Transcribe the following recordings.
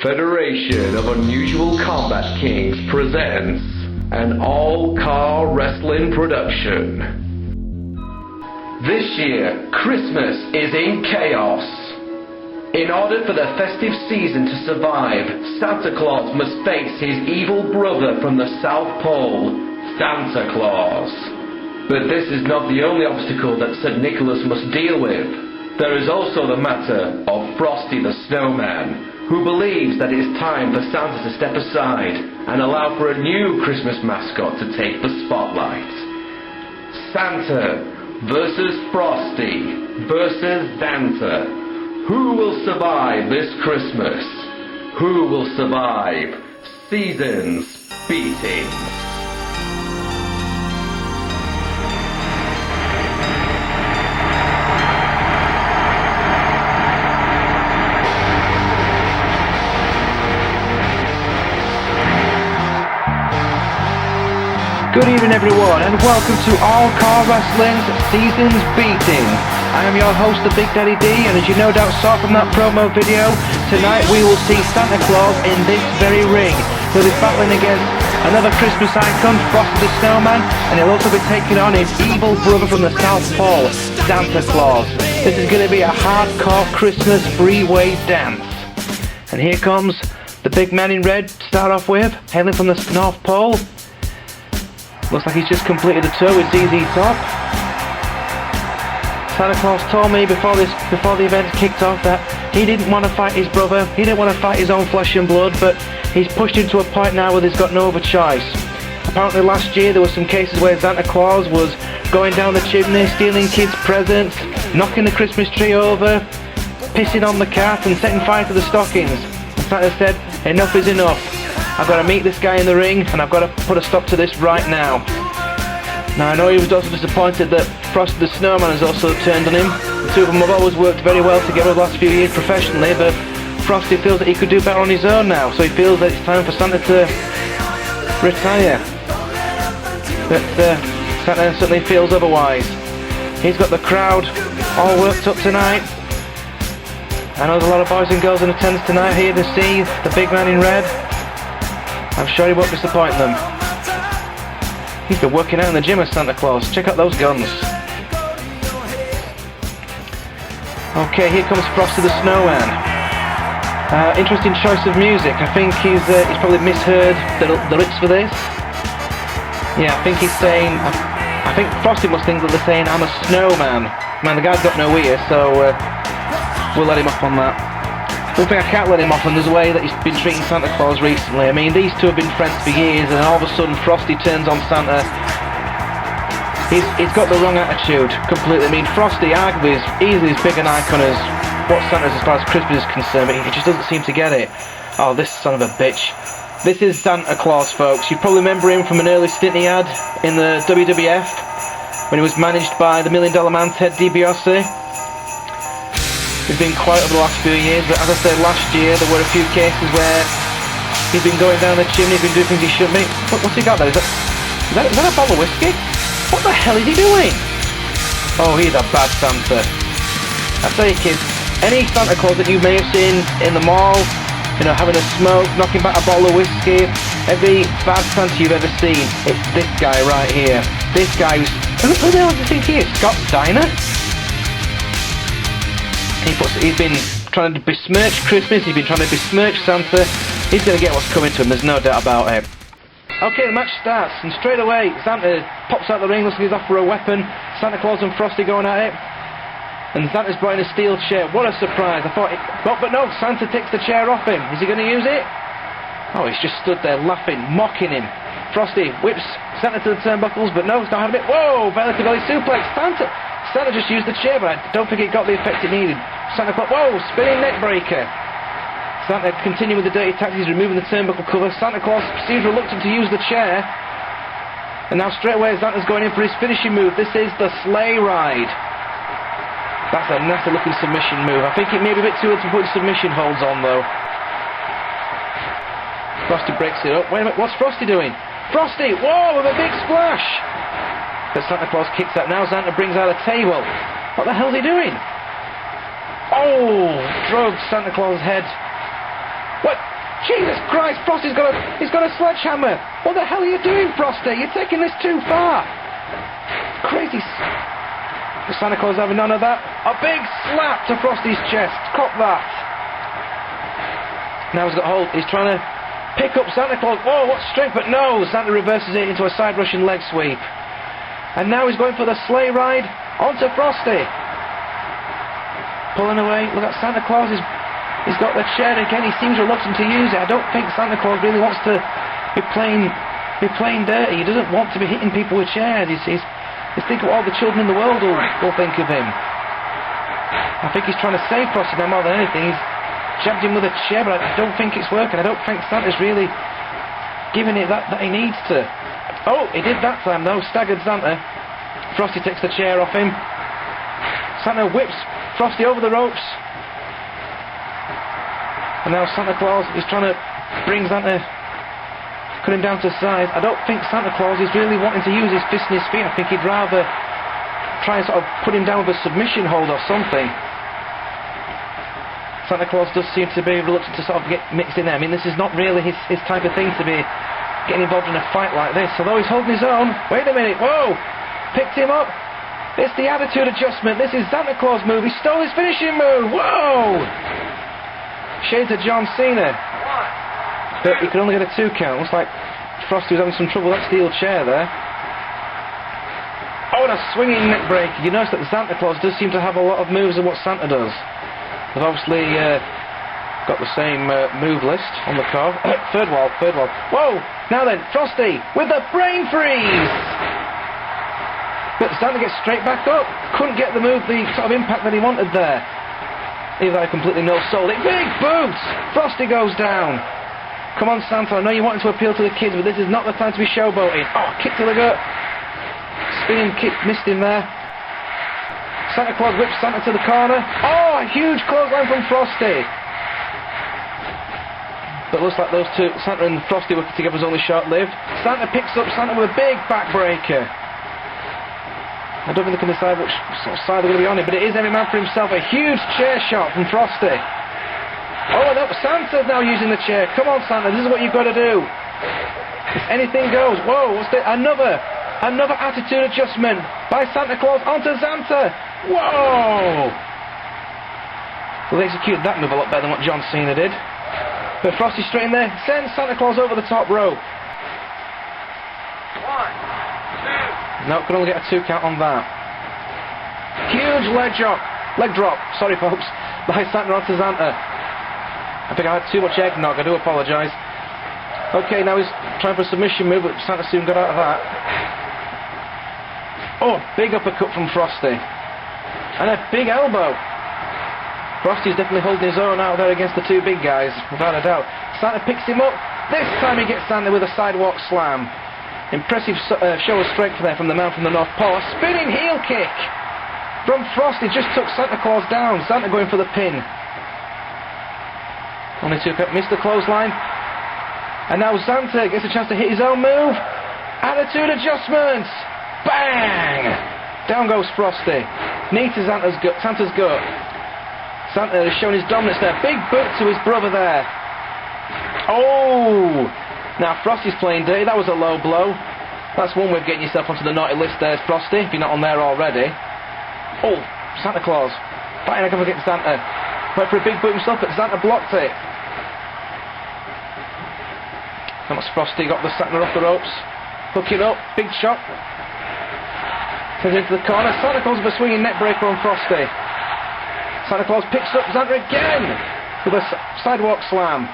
Federation of Unusual Combat Kings presents an all-caw wrestling production. This year, Christmas is in chaos. In order for the festive season to survive, Santa Claus must face his evil brother from the South Pole, Xanta Klaus. But this is not the only obstacle that Saint Nicolas must deal with. There is also the matter of Frosty the Snowman, who believes that it is time for Santa to step aside and allow for a new Christmas mascot to take the spotlight. Santa versus Frosty versus Xanta. Who will survive this Christmas? Who will survive season's beatings? Good evening everyone and welcome to All-Caw Wrestling's Season's Beating. I am your host, the Big Daddy D, and as you no doubt saw from that promo video, tonight we will see Santa Claus in this very ring. He'll be battling against another Christmas icon, Frosty the Snowman, and he'll also be taking on his evil brother from the South Pole, Xanta Klaus. This is going to be a hardcore Christmas three-way dance. And here comes the big man in red to start off with, hailing from the North Pole. Looks like he's just completed a tour with ZZ Top. Santa Claus told me before the event kicked off that he didn't want to fight his brother, he didn't want to fight his own flesh and blood, but he's pushed him to a point now where he's got no other choice. Apparently last year there were some cases where Santa Claus was going down the chimney, stealing kids' presents, knocking the Christmas tree over, pissing on the cat and setting fire to the stockings. And Santa said, enough is enough. I've got to meet this guy in the ring and I've got to put a stop to this right now. Now I know he was also disappointed that Frosty the Snowman has also turned on him. The two of them have always worked very well together the last few years professionally, but Frosty feels that he could do better on his own now, so he feels that it's time for Santa to retire. But Santa certainly feels otherwise. He's got the crowd all worked up tonight. I know there's a lot of boys and girls in attendance tonight here to see the big man in red. I'm sure he won't disappoint them. He's been working out in the gym as Santa Claus. Check out those guns. Okay, here comes Frosty the Snowman. Interesting choice of music. I think he's probably misheard the lyrics for this. Yeah, I think he's saying... I think Frosty must think that they're saying, I'm a snowman. Man, the guy's got no ear, so we'll let him off on that. One thing I can't let him off on is the way that he's been treating Santa Claus recently. I mean, these two have been friends for years, and all of a sudden Frosty turns on Santa. He's got the wrong attitude, completely. I mean, Frosty arguably is easily as big an icon as what Santa's as far as Christmas is concerned, but he just doesn't seem to get it. Oh, this son of a bitch. This is Santa Claus, folks. You probably remember him from an early stint he had in the WWF, when he was managed by the $1 Million Man, Ted DiBiase. He's been quiet over the last few years, but as I said last year, there were a few cases where he's been going down the chimney, he's been doing things he shouldn't be. What's he got there? Is that a bottle of whiskey? What the hell is he doing? Oh, he's a bad Santa. I tell you kids, any Santa Claus that you may have seen in the mall, you know, having a smoke, knocking back a bottle of whiskey, every bad Santa you've ever seen, it's this guy right here. This guy who's... Who the hell do you think he is? Scott Steiner? He's been trying to besmirch Christmas, he's been trying to besmirch Santa. He's going to get what's coming to him, there's no doubt about it. Okay, the match starts, and straight away, Santa pops out the ring, looks like he's off for a weapon. Santa Claus and Frosty going at it. And Santa's brought in a steel chair. What a surprise. I thought, but no, Santa takes the chair off him. Is he going to use it? Oh, he's just stood there laughing, mocking him. Frosty whips Santa to the turnbuckles, but no, he's not having it. Whoa, belly-to-belly suplex. Santa just used the chair, but I don't think it got the effect it needed. Santa Claus, whoa, spinning neck breaker. Santa continuing with the dirty tactics, removing the turnbuckle cover. Santa Claus seems reluctant to use the chair. And now straight away Santa's going in for his finishing move. This is the sleigh ride. That's a nasty looking submission move. I think it may be a bit too early to put submission holds on though. Frosty breaks it up. Wait a minute, what's Frosty doing? Frosty, whoa, with a big splash! But Santa Claus kicks out. Now Santa brings out a table. What the hell's he doing? Oh, drugged Santa Claus' head. What? Jesus Christ, Frosty's got a sledgehammer. What the hell are you doing, Frosty? You're taking this too far. Crazy. Santa Claus having none of that. A big slap to Frosty's chest. Cop that. Now he's got hold. He's trying to pick up Santa Claus. Whoa, what strength, but no. Santa reverses it into a side Russian leg sweep. And now he's going for the sleigh ride onto Frosty. Pulling away. Look at Santa Claus. He's got the chair again. He seems reluctant to use it. I don't think Santa Claus really wants to be playing dirty. He doesn't want to be hitting people with chairs. He's think of all the children in the world will think of him. I think he's trying to save Frosty now more than anything. He's jabbed him with a chair, but I don't think it's working. I don't think Santa's really giving it that he needs to. Oh, he did that time though. Staggered Santa. Frosty takes the chair off him. Santa whips Frosty over the ropes. And now Santa Claus is trying to bring Santa, cut him down to size. I don't think Santa Claus is really wanting to use his fist and his feet. I think he'd rather try and sort of put him down with a submission hold or something. Santa Claus does seem to be reluctant to sort of get mixed in there. I mean, this is not really his type of thing to be getting involved in a fight like this. Although he's holding his own. Wait a minute. Whoa! Picked him up. It's the attitude adjustment. This is Santa Claus move. He stole his finishing move. Whoa! Shades of John Cena. But he could only get a 2 count. Looks like Frosty was having some trouble with that steel chair there. Oh, and a swinging neck break. You notice that Santa Claus does seem to have a lot of moves of what Santa does. They've obviously got the same move list on the card. Third wall. Whoa! Now then, Frosty with the brain freeze! But Santa gets straight back up. Couldn't get the move, the sort of impact that he wanted there. Either I completely no-sold it. Big boots! Frosty goes down. Come on, Santa, I know you wanted to appeal to the kids, but this is not the time to be showboating. Oh, kick to the gut. Spinning kick, missed him there. Santa Claus whips Santa to the corner. Oh, a huge clothesline from Frosty. But it looks like those two, Santa and Frosty, working together was only short-lived. Santa picks up Santa with a big backbreaker. I don't think they can decide which sort of side they're going to be on it, but it is every man for himself. A huge chair shot from Frosty. Oh, no, Santa's now using the chair. Come on, Santa, this is what you've got to do. If anything goes. Whoa, what's this? Another attitude adjustment by Santa Claus onto Xanta. Whoa! Well, they executed that move a lot better than what John Cena did. But Frosty straight in there, sends Santa Claus over the top rope. 1, 2. No, could only get a 2 count on that. Huge leg drop, sorry folks, by Santa onto Xanta. I think I had too much eggnog, I do apologise. Okay, now he's trying for a submission move, but Santa soon got out of that. Oh, big uppercut from Frosty. And a big elbow. Frosty's definitely holding his own out there against the two big guys, without a doubt. Santa picks him up. This time he gets Santa with a sidewalk slam. Impressive show of strength there from the man from the North Pole. A spinning heel kick from Frosty just took Santa Claus down. Santa going for the pin. Only 2 count, missed the clothesline. And now Santa gets a chance to hit his own move. Attitude adjustments. Bang! Down goes Frosty. Knee to Santa's gut. Santa is showing his dominance there. Big boot to his brother there. Oh! Now Frosty's playing dirty. That was a low blow. That's one way of getting yourself onto the naughty list there, Frosty, if you're not on there already. Oh, Santa Claus. Fighting up against Santa. Went for a big boot himself, but Santa blocked it. And that's Frosty, got the Santa off the ropes. Hooking up, big shot. Turns into the corner. Santa Claus with a swinging neck breaker on Frosty. Santa Claus picks up Santa again with a sidewalk slam.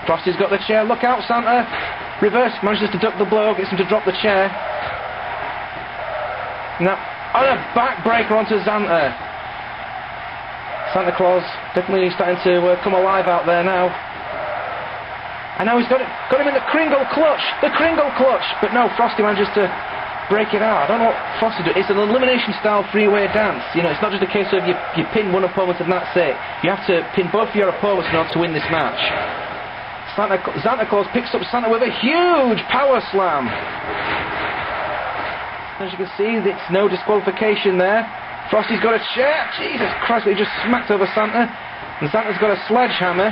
Frosty's got the chair. Look out, Santa. Reverse, manages to duck the blow, gets him to drop the chair. Now, on a backbreaker onto Xanta. Santa Claus definitely starting to come alive out there now. And now he's got him in the Kringle clutch. The Kringle clutch. But no, Frosty manages to break it out. I don't know what Frosty does. It's an elimination style three-way dance. You know, it's not just a case of you pin one opponent and that's it. You have to pin both of your opponents in order to win this match. Santa Claus picks up Santa with a huge power slam. As you can see, it's no disqualification there. Frosty's got a chair. Jesus Christ, he just smacked over Santa. And Santa's got a sledgehammer.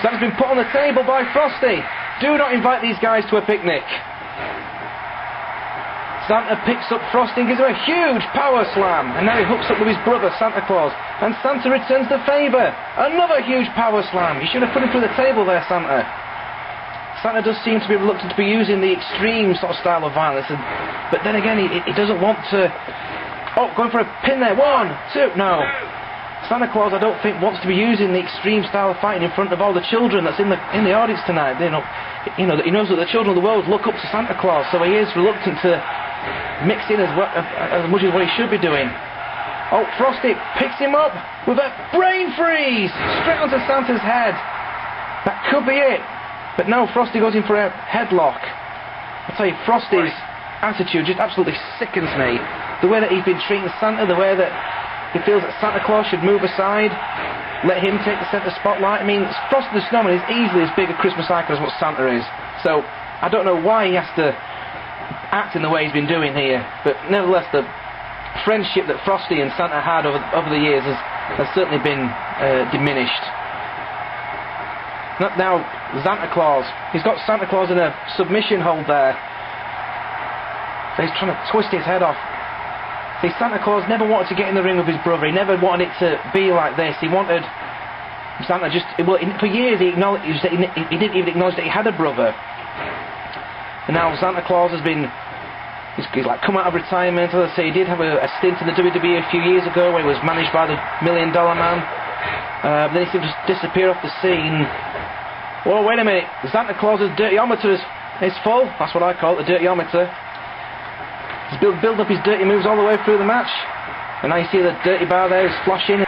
Santa's been put on the table by Frosty. Do not invite these guys to a picnic. Santa picks up Frosty and gives him a huge power slam. And now he hooks up with his brother, Santa Claus. And Santa returns the favour. Another huge power slam. You should have put him through the table there, Santa. Santa does seem to be reluctant to be using the extreme sort of style of violence. But then again, he doesn't want to... Oh, going for a pin there. 1, 2... No. Santa Claus, I don't think, wants to be using the extreme style of fighting in front of all the children that's in the audience tonight. He knows that the children of the world look up to Santa Claus, so he is reluctant to mix in as much as what he should be doing. Oh, Frosty picks him up with a brain freeze straight onto Santa's head. That could be it. But no, Frosty goes in for a headlock. I tell you, Frosty's attitude just absolutely sickens me. The way that he's been treating Santa, the way that he feels that Santa Claus should move aside, let him take the centre spotlight. I mean, Frosty the Snowman is easily as big a Christmas icon as what Santa is. So, I don't know why he has to act in the way he's been doing here. But nevertheless, the friendship that Frosty and Santa had over the years has certainly been diminished. Now, Xanta Klaus. He's got Santa Claus in a submission hold there. So he's trying to twist his head off. See, Santa Claus never wanted to get in the ring with his brother. He never wanted it to be like this. He wanted Santa just... Well, for years he acknowledged that he didn't even acknowledge that he had a brother. And now Santa Claus has been... He's like come out of retirement. As I say, he did have a stint in the WWE a few years ago where he was managed by the $1 Million Man. Then he seemed to disappear off the scene. Whoa, wait a minute. Santa Claus's dirty-ometer is full. That's what I call it, the dirty-ometer. He's built up his dirty moves all the way through the match. And now you see the dirty bar there is flashing.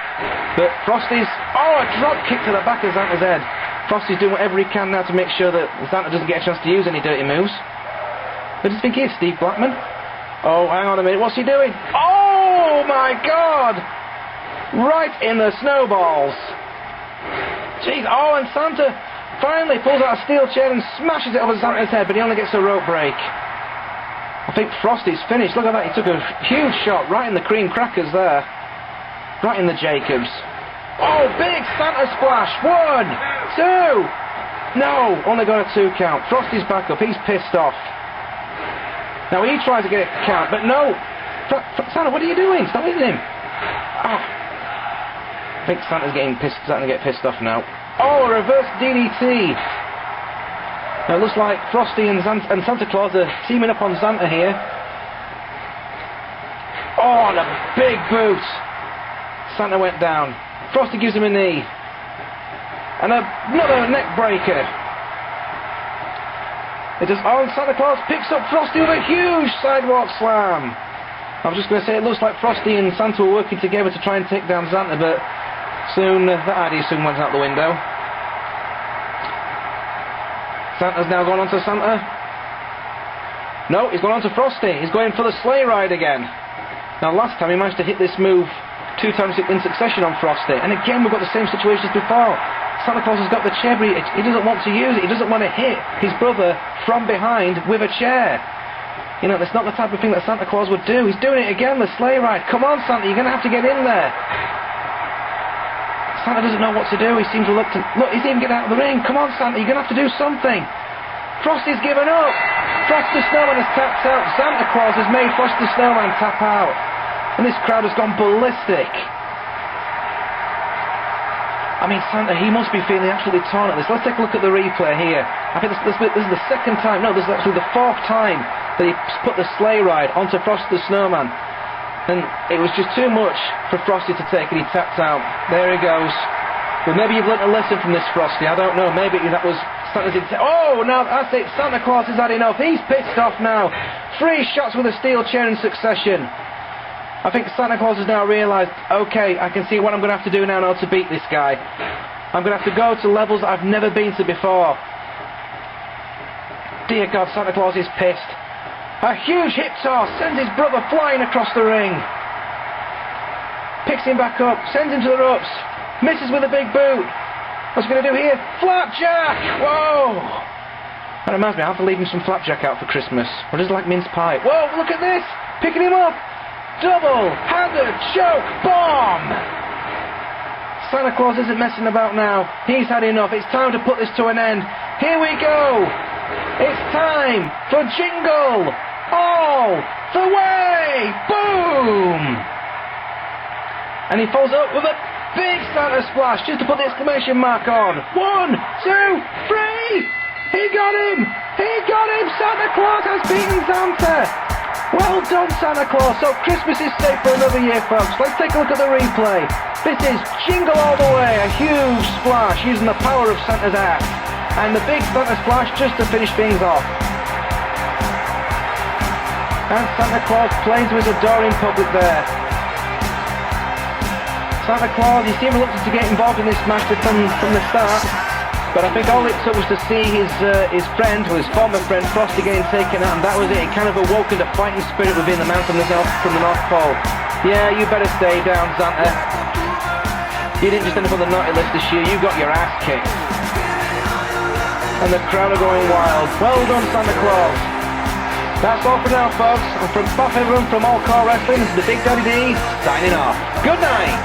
But Frosty's... Oh, a drop kick to the back of Xanta's head. Frosty's doing whatever he can now to make sure that Xanta doesn't get a chance to use any dirty moves. Who does he think he is, Steve Blackman? Oh, hang on a minute, what's he doing? Oh, my God! Right in the snowballs. Jeez, oh, and Santa finally pulls out a steel chair and smashes it over Xanta's head, but he only gets a rope break. I think Frosty's finished. Look at that, he took a huge shot right in the cream crackers there. Right in the Jacobs. Oh, big Santa splash. 1, 2. No, only got a 2 count. Frosty's back up, he's pissed off. Now he tries to get a count, but no. Santa, what are you doing? Stop hitting him. Oh. I think Santa's starting to get pissed off now. Oh, a reverse DDT. Now it looks like Frosty and Santa Claus are teaming up on Xanta here. Oh, and a big boot. Santa went down. Frosty gives him a knee. And another neck breaker. And Santa Claus picks up Frosty with a huge sidewalk slam. I was just going to say, it looks like Frosty and Santa were working together to try and take down Xanta, but soon, that idea soon went out the window. Santa's now gone on to Santa. No, he's gone on to Frosty. He's going for the sleigh ride again. Now, last time he managed to hit this move 2 times in succession on Frosty. And again, we've got the same situation as before. Santa Claus has got the chair, but he doesn't want to use it. He doesn't want to hit his brother from behind with a chair. You know, that's not the type of thing that Santa Claus would do. He's doing it again, the sleigh ride. Come on, Santa, you're going to have to get in there. Santa doesn't know what to do. He seems reluctant. Look, he's even getting out of the ring. Come on, Santa, you're going to have to do something. Frosty's given up. Frosty the Snowman has tapped out. Santa Claus has made Frosty the Snowman tap out. And this crowd has gone ballistic. I mean, Santa, he must be feeling absolutely torn at this. Let's take a look at the replay here. I think this is the second time. No, this is actually the 4th time that he put the sleigh ride onto Frosty the Snowman. And it was just too much for Frosty to take, and he tapped out. There he goes. Well, maybe you've learnt a lesson from this, Frosty. I don't know. Maybe that was Santa's intent. Oh, now that's it. Santa Claus has had enough. He's pissed off now. 3 shots with a steel chair in succession. I think Santa Claus has now realised, okay, I can see what I'm going to have to do now in order to beat this guy. I'm going to have to go to levels that I've never been to before. Dear God, Santa Claus is pissed. A huge hip toss sends his brother flying across the ring. Picks him back up, sends him to the ropes. Misses with a big boot. What's he going to do here? Flapjack! Whoa! That reminds me, I have to leave him some flapjack out for Christmas. Or does he like mince pie? Whoa, look at this! Picking him up! Double-handed choke bomb! Santa Claus isn't messing about now. He's had enough. It's time to put this to an end. Here we go. It's time for Jingle All the Way. Boom! And he follows up with a big Santa splash just to put the exclamation mark on. 1, 2, 3. He got him. He got him. Santa Claus has beaten Xanta. Well done, Santa Claus. So Christmas is safe for another year, folks. Let's take a look at the replay. This is Jingle All the Way, a huge splash using the power of Santa's axe. And the big Santa splash just to finish things off. And Santa Claus plays to his adoring public there. Santa Claus, he seemed reluctant to get involved in this match from the start. But I think all it took was to see his friend, or his former friend, Frosty, getting taken out, and that was it. It kind of awoken the fighting spirit within the man from the North Pole. Yeah, you better stay down, Xanta. You didn't just end up on the naughty list this year, you got your ass kicked. And the crowd are going wild. Well done, Santa Claus. That's all for now, folks. And from Buff Everyone from All-Caw Wrestling, this is the Big Daddy D, signing off. Good night!